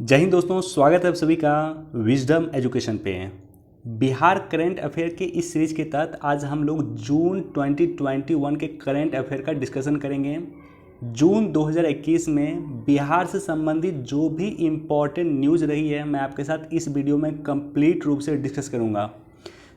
जय हिंद दोस्तों, स्वागत है आप सभी का विजडम एजुकेशन पे। बिहार करंट अफेयर के इस सीरीज के तहत आज हम लोग जून 2021 के करंट अफेयर का डिस्कशन करेंगे। जून 2021 में बिहार से संबंधित जो भी इम्पोर्टेंट न्यूज़ रही है मैं आपके साथ इस वीडियो में कंप्लीट रूप से डिस्कस करूँगा।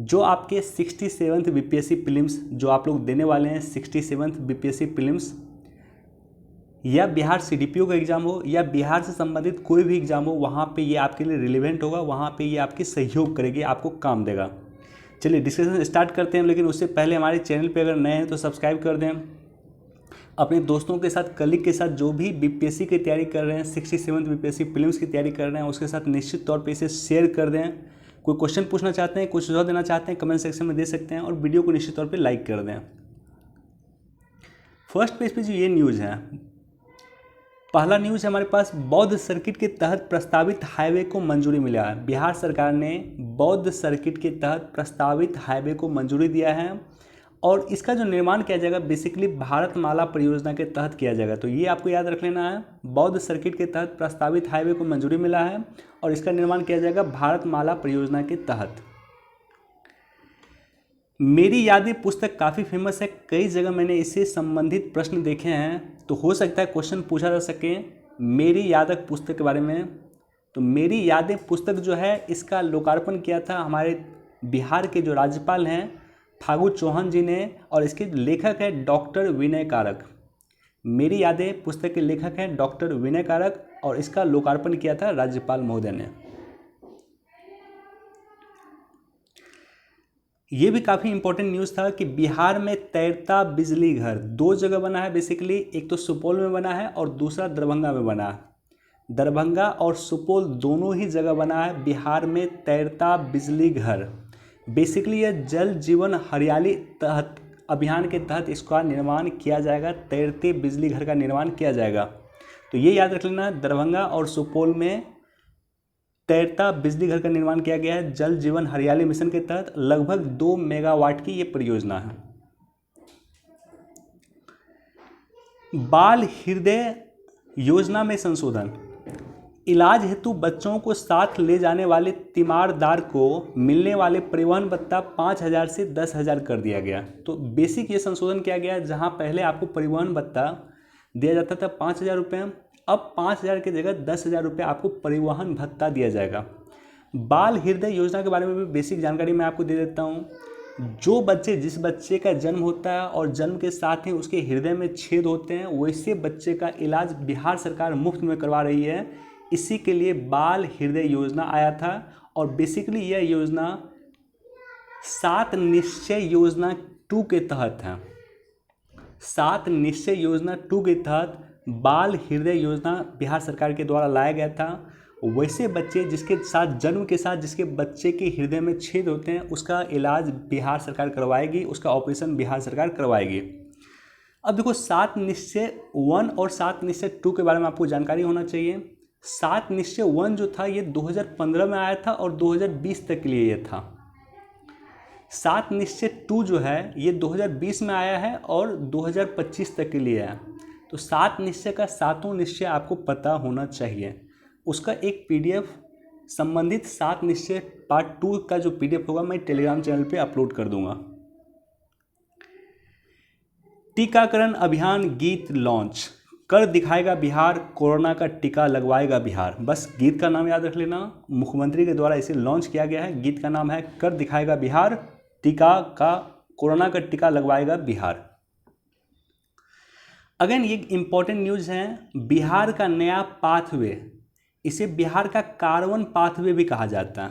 जो आपके 67th बीपीएससी प्रीलिम्स जो आप लोग देने वाले हैं, 67th बीपीएससी प्रीलिम्स या बिहार सीडीपीओ का एग्ज़ाम हो या बिहार से संबंधित कोई भी एग्ज़ाम हो, वहाँ पे ये आपके लिए रिलेवेंट होगा, वहाँ पे ये आपकी सहयोग करेगी, आपको काम देगा। चलिए डिस्कशन स्टार्ट करते हैं, लेकिन उससे पहले हमारे चैनल पे अगर नए हैं तो सब्सक्राइब कर दें। अपने दोस्तों के साथ, कलीग के साथ जो भी बीपीएससी की तैयारी कर रहे हैं, 67th बीपीएससी प्रीलिम्स की तैयारी कर रहे हैं, उसके साथ निश्चित तौर पर इसे शेयर कर दें। कोई क्वेश्चन पूछना चाहते हैं, कुछ सुझाव देना चाहते हैं, कमेंट सेक्शन में दे सकते हैं और वीडियो को निश्चित तौर पर लाइक कर दें। फर्स्ट पेज पे जो ये न्यूज़ है, पहला न्यूज़ है हमारे पास, बौद्ध सर्किट के तहत प्रस्तावित हाईवे को मंजूरी मिला है। बिहार सरकार ने बौद्ध सर्किट के तहत प्रस्तावित हाईवे को मंजूरी दिया है और इसका जो निर्माण किया जाएगा बेसिकली भारतमाला परियोजना के तहत किया जाएगा। तो ये आपको याद रख लेना है, बौद्ध सर्किट के तहत प्रस्तावित हाईवे को मंजूरी मिला है और इसका निर्माण किया जाएगा भारतमाला परियोजना के तहत। मेरी यादें पुस्तक काफ़ी फेमस है, कई जगह मैंने इससे संबंधित प्रश्न देखे हैं, तो हो सकता है क्वेश्चन पूछा जा सके मेरी यादें पुस्तक के बारे में। तो मेरी यादें पुस्तक जो है इसका लोकार्पण किया था हमारे बिहार के जो राज्यपाल हैं फागू चौहान जी ने और इसके लेखक है डॉक्टर विनय कारक। मेरी यादें पुस्तक के लेखक हैं डॉक्टर विनय कारक और इसका लोकार्पण किया था राज्यपाल महोदय ने। ये भी काफ़ी इंपॉर्टेंट न्यूज़ था कि बिहार में तैरता बिजली घर दो जगह बना है बेसिकली, एक तो सुपौल में बना है और दूसरा दरभंगा में बना है। दरभंगा और सुपौल दोनों ही जगह बना है बिहार में तैरता बिजली घर। बेसिकली यह जल जीवन हरियाली तहत अभियान के तहत इसका निर्माण किया जाएगा, तैरते बिजली घर का निर्माण किया जाएगा। तो ये याद रख लेना, दरभंगा और सुपौल में तैरता बिजली घर का निर्माण किया गया है जल जीवन हरियाली मिशन के तहत। लगभग 2 मेगावाट की ये परियोजना है। बाल हृदय योजना में संशोधन, इलाज हेतु बच्चों को साथ ले जाने वाले तीमारदार को मिलने वाले परिवहन भत्ता 5,000 से 10,000 कर दिया गया। तो बेसिक ये संशोधन किया गया, जहां पहले आपको परिवहन भत्ता दिया जाता था 5,000 रुपये, अब 5,000 की जगह 10,000 रुपये आपको परिवहन भत्ता दिया जाएगा। बाल हृदय योजना के बारे में भी बेसिक जानकारी मैं आपको दे देता हूँ। जो बच्चे, जिस बच्चे का जन्म होता है और जन्म के साथ ही उसके हृदय में छेद होते हैं, वैसे बच्चे का इलाज बिहार सरकार मुफ्त में करवा रही है। इसी के लिए बाल हृदय योजना आया था और बेसिकली यह योजना 7 निश्चय योजना 2 के तहत है। 7 निश्चय योजना 2 के तहत बाल हृदय योजना बिहार सरकार के द्वारा लाया गया था। वैसे बच्चे जिसके साथ, जन्म के साथ जिसके बच्चे के हृदय में छेद होते हैं, उसका इलाज बिहार सरकार करवाएगी, उसका ऑपरेशन बिहार सरकार करवाएगी। अब देखो 7 निश्चय 1 और 7 निश्चय 2 के बारे में आपको जानकारी होना चाहिए। 7 निश्चय 1 जो था ये 2015 में आया था और 2020 तक के लिए ये था। 7 निश्चय 2 जो है ये 2020 में आया है और 2025 तक के लिए है। तो 7 निश्चय का 7वां निश्चय आपको पता होना चाहिए। उसका एक पीडीएफ संबंधित 7 निश्चय पार्ट 2 का जो पीडीएफ होगा मैं टेलीग्राम चैनल पे अपलोड कर दूंगा। टीकाकरण अभियान गीत लॉन्च, कर दिखाएगा बिहार, कोरोना का टीका लगवाएगा बिहार। बस गीत का नाम याद रख लेना, मुख्यमंत्री के द्वारा इसे लॉन्च किया गया है। गीत का नाम है कर दिखाएगा बिहार, कोरोना का टीका लगवाएगा बिहार। अगेन ये इंपॉर्टेंट न्यूज़ है, बिहार का नया पाथवे, इसे बिहार का कार्बन पाथवे भी कहा जाता है।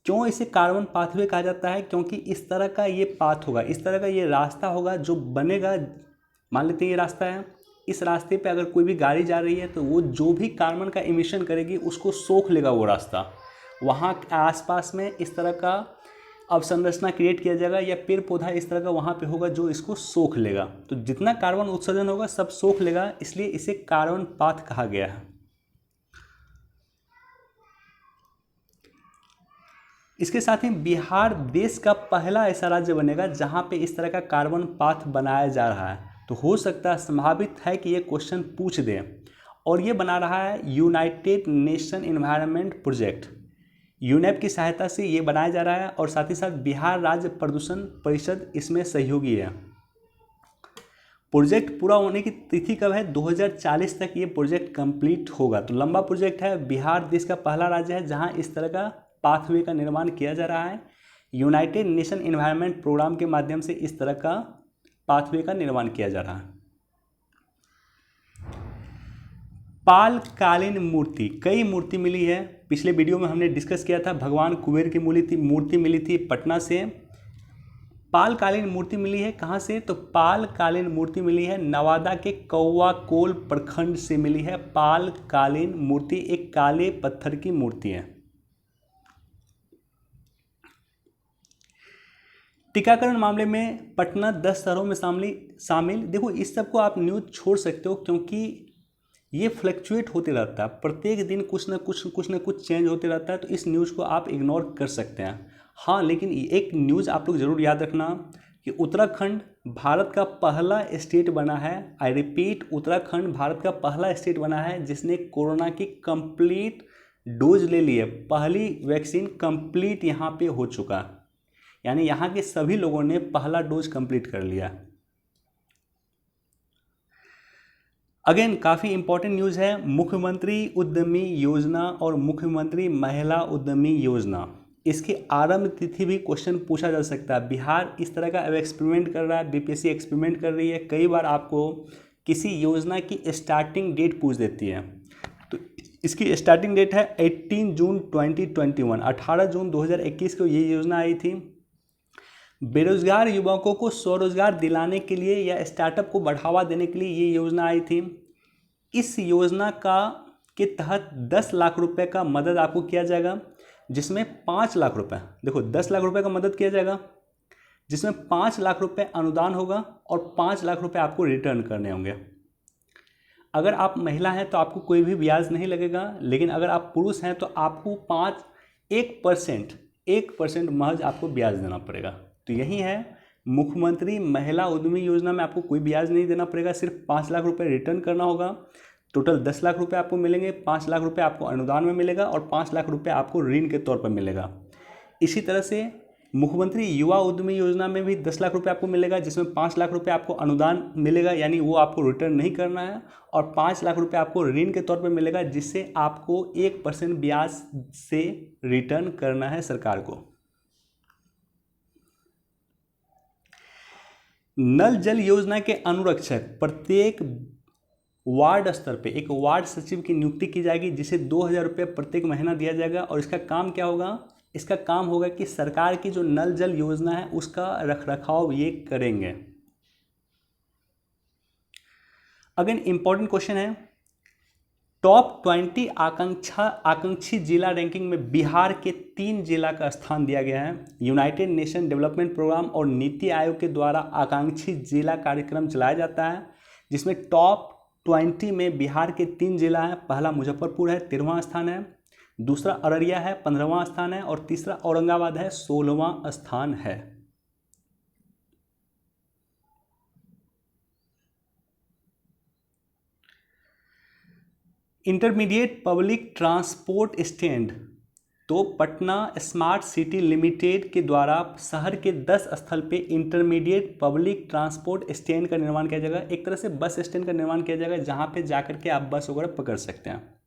क्यों इसे कार्बन पाथवे कहा जाता है? क्योंकि इस तरह का ये पाथ होगा, इस तरह का ये रास्ता होगा जो बनेगा। मान लेते हैं ये रास्ता है, इस रास्ते पे अगर कोई भी गाड़ी जा रही है तो वो जो भी कार्बन का इमिशन करेगी उसको सोख लेगा वो रास्ता। वहाँ आसपास में इस तरह का अवसंरचना क्रिएट किया जाएगा या पेड़ पौधा इस तरह का वहाँ पे होगा जो इसको सोख लेगा। तो जितना कार्बन उत्सर्जन होगा सब सोख लेगा, इसलिए इसे कार्बन पाथ कहा गया है। इसके साथ ही बिहार देश का पहला ऐसा राज्य बनेगा जहाँ पे इस तरह का कार्बन पाथ बनाया जा रहा है। तो हो सकता है, संभावित है कि ये क्वेश्चन पूछ दे और ये बना रहा है United nation environment project, UNEP की सहायता से ये बनाया जा रहा है। और साथ ही साथ बिहार राज्य प्रदूषण परिषद इसमें सहयोगी है। प्रोजेक्ट पूरा होने की तिथि कब है? 2040 तक ये प्रोजेक्ट कंप्लीट होगा। तो लंबा प्रोजेक्ट है। बिहार देश का पहला राज्य है जहां इस तरह का पाथवे का निर्माण किया जा रहा है। यूनाइटेड नेशन एनवायरनमेंट प्रोग्राम के माध्यम से इस तरह का पाथवे का निर्माण किया जा रहा है। पाल कालीन मूर्ति, कई मूर्ति मिली है। पिछले वीडियो में हमने डिस्कस किया था, भगवान कुबेर की मूर्ति मिली थी पटना से। पाल कालीन मूर्ति मिली है कहाँ से? तो पाल कालीन मूर्ति मिली है नवादा के कौआकोल प्रखंड से मिली है। पाल कालीन मूर्ति एक काले पत्थर की मूर्ति है। टीकाकरण मामले में पटना 10 शहरों में शामिल। देखो इस सब को आप न्यूज़ छोड़ सकते हो क्योंकि ये फ्लक्चुएट होते रहता है, प्रत्येक दिन कुछ ना कुछ चेंज होते रहता है, तो इस न्यूज़ को आप इग्नोर कर सकते हैं। हाँ, लेकिन एक न्यूज़ आप लोग ज़रूर याद रखना कि उत्तराखंड भारत का पहला स्टेट बना है। आई रिपीट, उत्तराखंड भारत का पहला स्टेट बना है जिसने कोरोना की कंप्लीट डोज ले ली है। पहली वैक्सीन कंप्लीट यहाँ पे हो चुका, यानी यहाँ के सभी लोगों ने पहला डोज कंप्लीट कर लिया। अगेन काफ़ी इंपॉर्टेंट न्यूज़ है, मुख्यमंत्री उद्यमी योजना और मुख्यमंत्री महिला उद्यमी योजना, इसकी आरंभ तिथि भी क्वेश्चन पूछा जा सकता है। बिहार इस तरह का अब एक्सपेरिमेंट कर रहा है, बीपीएससी एक्सपेरिमेंट कर रही है। कई बार आपको किसी योजना की स्टार्टिंग डेट पूछ देती है, तो इसकी स्टार्टिंग डेट है 18 जून 2021, 18 जून 2021 को ये योजना आई थी। बेरोजगार युवकों को स्वरोजगार दिलाने के लिए या स्टार्टअप को बढ़ावा देने के लिए ये योजना आई थी। इस योजना के तहत 10 लाख रुपए का मदद आपको किया जाएगा, जिसमें 5 लाख रुपए, देखो 10 लाख रुपए का मदद किया जाएगा जिसमें 5 लाख रुपए अनुदान होगा और 5 लाख रुपए आपको रिटर्न करने होंगे। अगर आप महिला हैं तो आपको कोई भी ब्याज नहीं लगेगा, लेकिन अगर आप पुरुष हैं तो आपको 1% महज आपको ब्याज देना पड़ेगा। तो यही है, मुख्यमंत्री महिला उद्यमी योजना में आपको कोई ब्याज नहीं देना पड़ेगा, सिर्फ 5 लाख रुपए रिटर्न करना होगा। टोटल 10 लाख रुपए आपको मिलेंगे, 5 लाख रुपए आपको अनुदान में मिलेगा और 5 लाख रुपए आपको ऋण के तौर पर मिलेगा। इसी तरह से मुख्यमंत्री युवा उद्यमी योजना में भी 10 लाख रुपए आपको मिलेगा, जिसमें 5 लाख रुपए आपको अनुदान मिलेगा, यानी वो आपको रिटर्न नहीं करना है, और 5 लाख रुपए आपको ऋण के तौर पर मिलेगा, जिससे आपको 1% ब्याज से रिटर्न करना है सरकार को। नल जल योजना के अनुरक्षक प्रत्येक वार्ड स्तर पे एक वार्ड सचिव की नियुक्ति की जाएगी, जिसे 2000 रुपये प्रत्येक महीना दिया जाएगा। और इसका काम क्या होगा? इसका काम होगा कि सरकार की जो नल जल योजना है उसका रखरखाव ये करेंगे। अगेन इंपॉर्टेंट क्वेश्चन है, टॉप 20 आकांक्षी जिला रैंकिंग में बिहार के 3 जिला का स्थान दिया गया है। यूनाइटेड नेशन डेवलपमेंट प्रोग्राम और नीति आयोग के द्वारा आकांक्षी जिला कार्यक्रम चलाया जाता है, जिसमें टॉप 20 में बिहार के 3 जिला हैं। पहला मुजफ्फरपुर है, 13वां स्थान है। दूसरा अररिया है, 15वां स्थान है। और तीसरा औरंगाबाद है, 16वां स्थान है। इंटरमीडिएट पब्लिक ट्रांसपोर्ट स्टैंड, तो पटना स्मार्ट सिटी लिमिटेड के द्वारा शहर के 10 स्थल पे इंटरमीडिएट पब्लिक ट्रांसपोर्ट स्टैंड का निर्माण किया जाएगा। एक तरह से बस स्टैंड का निर्माण किया जाएगा, जहां पे जाकर के आप बस वगैरह पकड़ सकते हैं।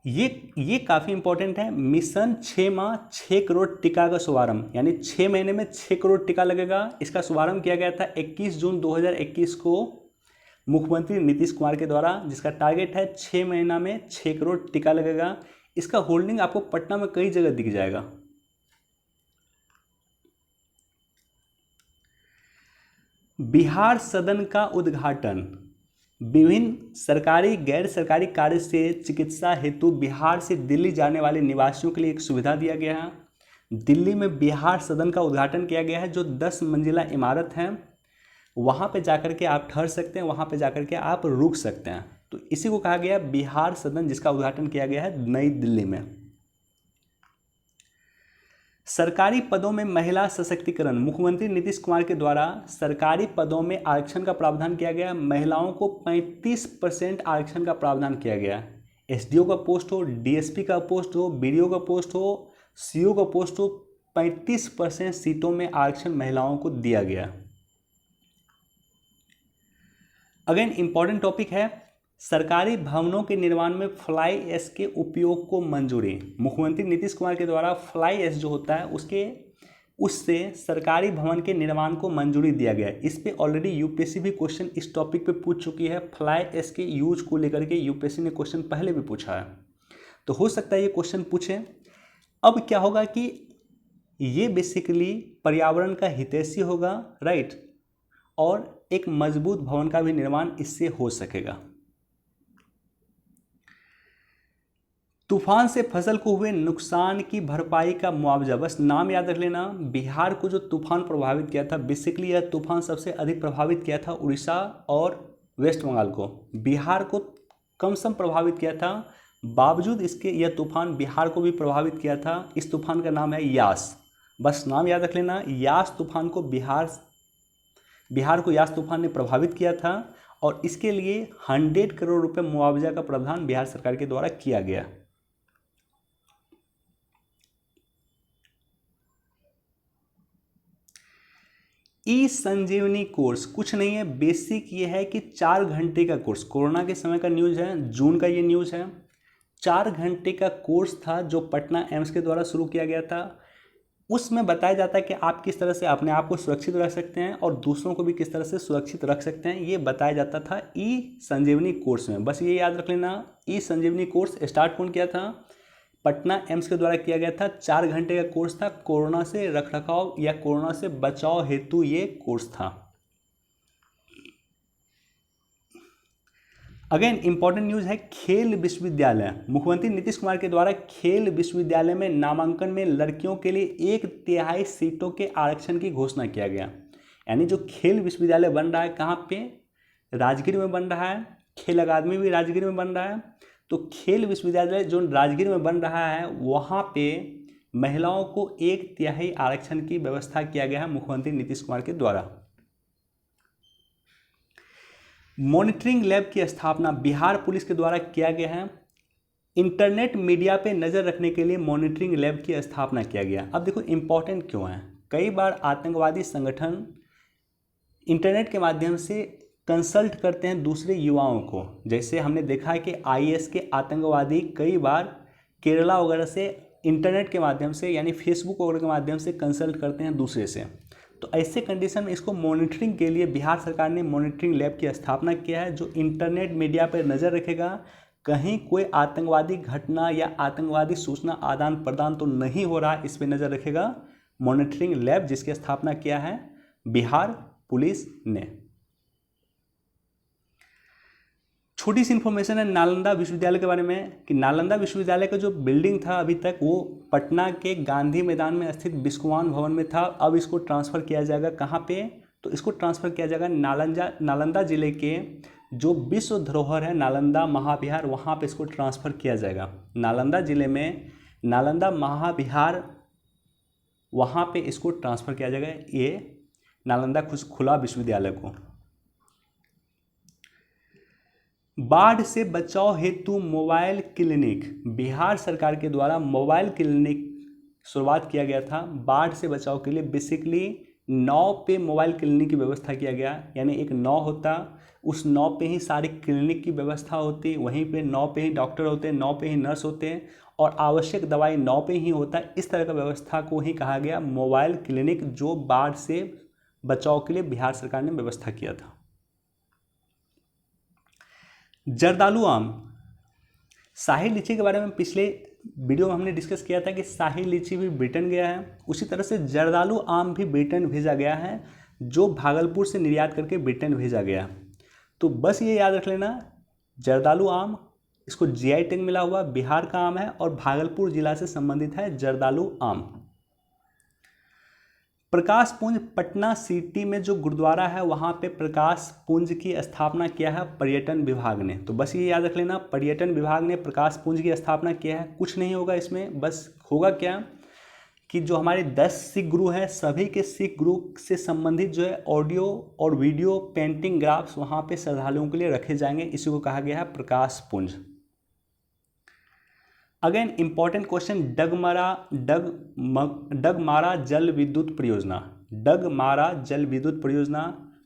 ये काफ़ी इंपॉर्टेंट है। मिशन 6 माह 6 करोड़ टीका का शुभारंभ, यानी 6 महीने में 6 करोड़ टीका लगेगा। इसका शुभारंभ किया गया था 21 जून 2021 को मुख्यमंत्री नीतीश कुमार के द्वारा, जिसका टारगेट है 6 महीना में 6 करोड़ टीका लगेगा। इसका होल्डिंग आपको पटना में कई जगह दिख जाएगा। बिहार सदन का उद्घाटन, विभिन्न सरकारी गैर सरकारी कार्य से चिकित्सा हेतु बिहार से दिल्ली जाने वाले निवासियों के लिए एक सुविधा दिया गया है। दिल्ली में बिहार सदन का उद्घाटन किया गया है, जो 10 मंजिला इमारत है। वहाँ पे जाकर के आप ठहर सकते हैं, वहाँ पे जाकर के आप रुक सकते हैं। तो इसी को कहा गया बिहार सदन, जिसका उद्घाटन किया गया है नई दिल्ली में। सरकारी पदों में महिला सशक्तिकरण, मुख्यमंत्री नीतीश कुमार के द्वारा सरकारी पदों में आरक्षण का प्रावधान किया गया। महिलाओं को 35% आरक्षण का प्रावधान किया गया। एसडीओ का पोस्ट हो, डीएसपी का पोस्ट हो, बीडीओ का पोस्ट हो, सीओ का पोस्ट हो, 35% सीटों में आरक्षण महिलाओं को दिया गया। अगेन इंपॉर्टेंट टॉपिक है, सरकारी भवनों के निर्माण में फ्लाई ऐश के उपयोग को मंजूरी। मुख्यमंत्री नीतीश कुमार के द्वारा फ्लाई ऐश जो होता है उससे सरकारी भवन के निर्माण को मंजूरी दिया गया। इस पे ऑलरेडी यूपीएससी भी क्वेश्चन इस टॉपिक पे पूछ चुकी है। फ्लाई ऐश के यूज को लेकर के यूपीएससी ने क्वेश्चन पहले भी पूछा है, तो हो सकता है ये क्वेश्चन पूछे। अब क्या होगा कि ये बेसिकली पर्यावरण का हितैषी होगा, राइट, और एक मजबूत भवन का भी निर्माण इससे हो सकेगा। तूफान से फसल को हुए नुकसान की भरपाई का मुआवजा, बस नाम याद रख लेना। बिहार को जो तूफान प्रभावित किया था, बेसिकली यह तूफान सबसे अधिक प्रभावित किया था उड़ीसा और वेस्ट बंगाल को। बिहार को कम सम प्रभावित किया था, बावजूद इसके यह तूफान बिहार को भी प्रभावित किया था। इस तूफान का नाम है यास, बस नाम याद रख लेना। यास तूफान को बिहार को यास तूफान ने प्रभावित किया था और इसके लिए 100 करोड़ रुपए मुआवजा का प्रावधान बिहार सरकार के द्वारा किया गया। ई संजीवनी कोर्स कुछ नहीं है, बेसिक ये है कि 4 घंटे का कोर्स, कोरोना के समय का न्यूज़ है, जून का ये न्यूज़ है। 4 घंटे का कोर्स था जो पटना एम्स के द्वारा शुरू किया गया था। उसमें बताया जाता है कि आप किस तरह से अपने आप को सुरक्षित रख सकते हैं और दूसरों को भी किस तरह से सुरक्षित रख सकते हैं, ये बताया जाता था ई संजीवनी कोर्स में। बस ये याद रख लेना, ई संजीवनी कोर्स स्टार्ट कौन किया था? पटना एम्स के द्वारा किया गया था। 4 घंटे का कोर्स था, कोरोना से रखरखाव या कोरोना से बचाव हेतु ये कोर्स था। अगेन इंपॉर्टेंट न्यूज है, खेल विश्वविद्यालय। मुख्यमंत्री नीतीश कुमार के द्वारा खेल विश्वविद्यालय में नामांकन में लड़कियों के लिए 1/3 सीटों के आरक्षण की घोषणा किया गया। यानी जो खेल विश्वविद्यालय बन रहा है, कहाँ पे? राजगीर में बन रहा है। खेल अकादमी भी राजगीर में बन रहा है। तो खेल विश्वविद्यालय जो राजगीर में बन रहा है, वहाँ पे महिलाओं को 1/3 आरक्षण की व्यवस्था किया गया है मुख्यमंत्री नीतीश कुमार के द्वारा। मॉनिटरिंग लैब की स्थापना बिहार पुलिस के द्वारा किया गया है। इंटरनेट मीडिया पे नज़र रखने के लिए मॉनिटरिंग लैब की स्थापना किया गया। अब देखो इंपॉर्टेंट क्यों है, कई बार आतंकवादी संगठन इंटरनेट के माध्यम से कंसल्ट करते हैं दूसरे युवाओं को। जैसे हमने देखा है कि आईएस के आतंकवादी कई बार केरला वगैरह से इंटरनेट के माध्यम से यानी फेसबुक वगैरह के माध्यम से कंसल्ट करते हैं दूसरे से। तो ऐसे कंडीशन में इसको मॉनिटरिंग के लिए बिहार सरकार ने मॉनिटरिंग लैब की स्थापना किया है, जो इंटरनेट मीडिया पर नज़र रखेगा, कहीं कोई आतंकवादी घटना या आतंकवादी सूचना आदान प्रदान तो नहीं हो रहा, इस पर नज़र रखेगा मॉनिटरिंग लैब, जिसकी स्थापना किया है बिहार पुलिस ने। छोटी सी इन्फॉर्मेशन है नालंदा विश्वविद्यालय के बारे में कि नालंदा विश्वविद्यालय का जो बिल्डिंग था अभी तक वो पटना के गांधी मैदान में स्थित बिस्कुवान भवन में था। अब इसको ट्रांसफ़र किया जाएगा कहाँ पे? तो इसको ट्रांसफ़र किया जाएगा नालंदा जिले के जो विश्व धरोहर है नालंदा महाविहार, वहाँ पे इसको ट्रांसफ़र किया जाएगा। नालंदा जिले में नालंदा महाविहार, वहाँ पे इसको ट्रांसफ़र किया जाएगा ये नालंदा खुला विश्वविद्यालय को। बाढ़ से बचाव हेतु मोबाइल क्लिनिक, बिहार सरकार के द्वारा मोबाइल क्लिनिक शुरुआत किया गया था। बाढ़ से बचाव के लिए बेसिकली नाव पे मोबाइल क्लिनिक की व्यवस्था किया गया। यानी एक नाव होता, उस नाव पे ही सारी क्लिनिक की व्यवस्था होती, वहीं पे नाव पे ही डॉक्टर होते हैं, नाव पे ही नर्स होते हैं और आवश्यक दवाई नाव पे ही होता है। इस तरह का व्यवस्था को ही कहा गया मोबाइल क्लिनिक, जो बाढ़ से बचाव के लिए बिहार सरकार ने व्यवस्था किया था। जर्दालू आम, शाही लीची के बारे में पिछले वीडियो में हमने डिस्कस किया था कि शाही लीची भी ब्रिटेन गया है। उसी तरह से जर्दालू आम भी ब्रिटेन भेजा गया है, जो भागलपुर से निर्यात करके ब्रिटेन भेजा गया। तो बस ये याद रख लेना, जर्दालू आम, इसको जीआई टैग मिला हुआ, बिहार का आम है और भागलपुर जिला से संबंधित है जर्दालू आम। प्रकाश पुंज, पटना सिटी में जो गुरुद्वारा है वहाँ पे प्रकाश पुंज की स्थापना किया है पर्यटन विभाग ने। तो बस ये याद रख लेना, पर्यटन विभाग ने प्रकाश पुंज की स्थापना किया है। कुछ नहीं होगा इसमें, बस होगा क्या कि जो हमारे 10 सिख गुरु हैं सभी के सिख गुरु से संबंधित जो है ऑडियो और वीडियो पेंटिंग ग्राफ्स वहाँ पे श्रद्धालुओं के लिए रखे जाएंगे। इसी को कहा गया है प्रकाश पुंज। अगेन इंपॉर्टेंट क्वेश्चन, डगमारा जल विद्युत परियोजना। डगमारा जल विद्युत परियोजना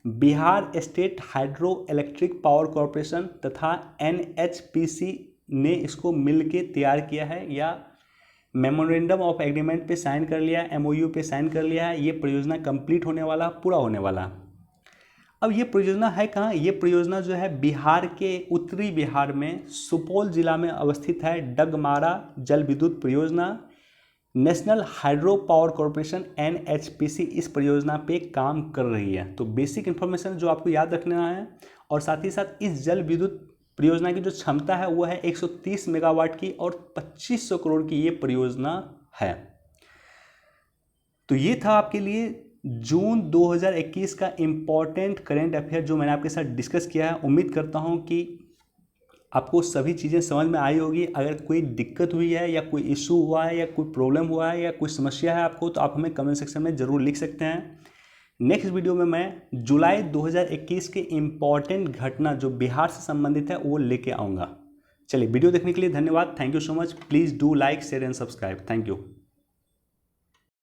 Bihar state hydro electric power corporation तथा NHPC ने इसको मिलके तैयार किया है या मेमोरेंडम ऑफ एग्रीमेंट पे साइन कर लिया है, MOU पे साइन कर लिया है। ये परियोजना कंप्लीट होने वाला, पूरा होने वाला। अब ये परियोजना है कहाँ? ये परियोजना जो है बिहार के उत्तरी बिहार में सुपौल जिला में अवस्थित है। डगमारा जल विद्युत परियोजना national hydro power corporation NHPC इस परियोजना पे काम कर रही है। तो बेसिक इन्फॉर्मेशन जो आपको याद रखना है, और साथ ही साथ इस जल विद्युत परियोजना की जो क्षमता है वो है 130 मेगावाट की और 2500 करोड़ की ये परियोजना है। तो ये था आपके लिए जून 2021 का इम्पॉर्टेंट करेंट अफेयर जो मैंने आपके साथ डिस्कस किया है। उम्मीद करता हूँ कि आपको सभी चीज़ें समझ में आई होगी। अगर कोई दिक्कत हुई है या कोई इशू हुआ है या कोई प्रॉब्लम हुआ है या कोई समस्या है आपको, तो आप हमें कमेंट सेक्शन में ज़रूर लिख सकते हैं। नेक्स्ट वीडियो में मैं जुलाई 2021 के इम्पॉर्टेंट घटना जो बिहार से संबंधित है वो लेके आऊँगा। चलिए, वीडियो देखने के लिए धन्यवाद। Thank you so much. Please do like, share and subscribe. Thank you.